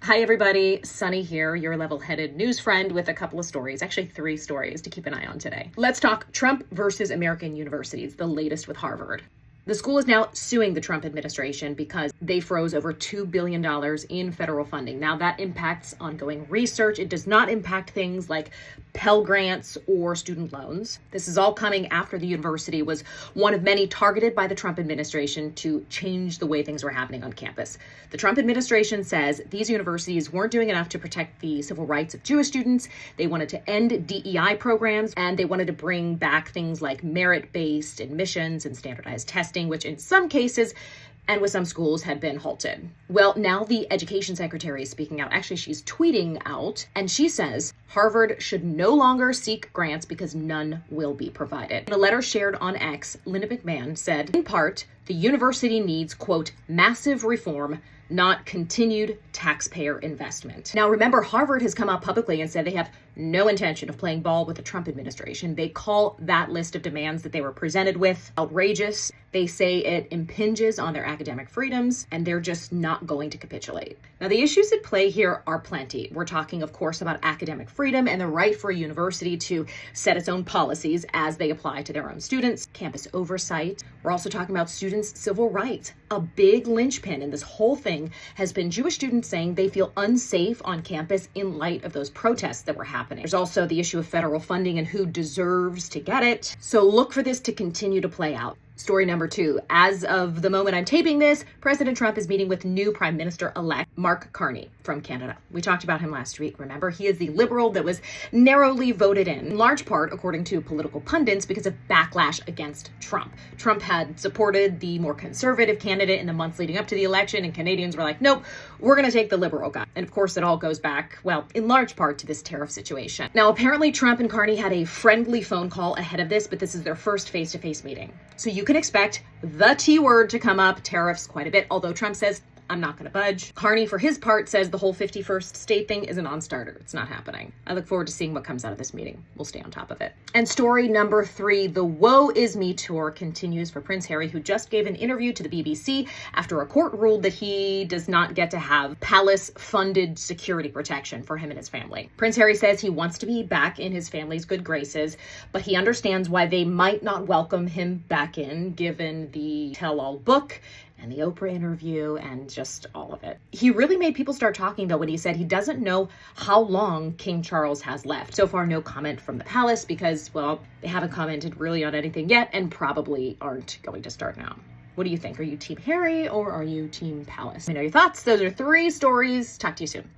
Hi everybody, Sunny here, your level-headed news friend with a couple of stories, actually 3 stories to keep an eye on today. Let's talk Trump versus American universities, the latest with Harvard. The school is now suing the Trump administration because they froze over $2 billion in federal funding. Now that impacts ongoing research. It does not impact things like Pell Grants or student loans. This is all coming after the university was one of many targeted by the Trump administration to change the way things were happening on campus. The Trump administration says these universities weren't doing enough to protect the civil rights of Jewish students. They wanted to end DEI programs, and they wanted to bring back things like merit-based admissions and standardized testing, which in some cases and with some schools had been halted. Well, now the education secretary is speaking out. Actually, she's tweeting out, and she says Harvard should no longer seek grants because none will be provided. In a letter shared on X, Linda McMahon said, in part, the university needs, quote, massive reform, not continued taxpayer investment. Now, remember, Harvard has come out publicly and said they have no intention of playing ball with the Trump administration. They call that list of demands that they were presented with outrageous. They say it impinges on their academic freedoms, and they're just not going to capitulate. Now, the issues at play here are plenty. We're talking, of course, about academic freedom and the right for a university to set its own policies as they apply to their own students, campus oversight. We're also talking about students' civil rights. A big linchpin in this whole thing has been Jewish students saying they feel unsafe on campus in light of those protests that were happening. There's also the issue of federal funding and who deserves to get it. So look for this to continue to play out. Story number 2. As of the moment I'm taping this, President Trump is meeting with new Prime Minister-elect Mark Carney from Canada. We talked about him last week. Remember, he is the liberal that was narrowly voted in large part, according to political pundits, because of backlash against Trump. Trump had supported the more conservative candidate in the months leading up to the election, and Canadians were like, nope, we're going to take the liberal guy. And of course, it all goes back, well, in large part to this tariff situation. Now, apparently Trump and Carney had a friendly phone call ahead of this, but this is their first face-to-face meeting. So you can expect the T word to come up, tariffs, quite a bit, although Trump says, I'm not going to budge. Carney, for his part, says the whole 51st state thing is a non-starter. It's not happening. I look forward to seeing what comes out of this meeting. We'll stay on top of it. And story number 3, the Woe Is Me tour continues for Prince Harry, who just gave an interview to the BBC after a court ruled that he does not get to have palace-funded security protection for him and his family. Prince Harry says he wants to be back in his family's good graces, but he understands why they might not welcome him back in, given the tell-all book and the Oprah interview and just all of it. He really made people start talking, though, when he said he doesn't know how long King Charles has left. So far, no comment from the palace because, well, they haven't commented really on anything yet and probably aren't going to start now. What do you think? Are you Team Harry or are you Team Palace? Let me know your thoughts. Those are 3 stories. Talk to you soon. Bye.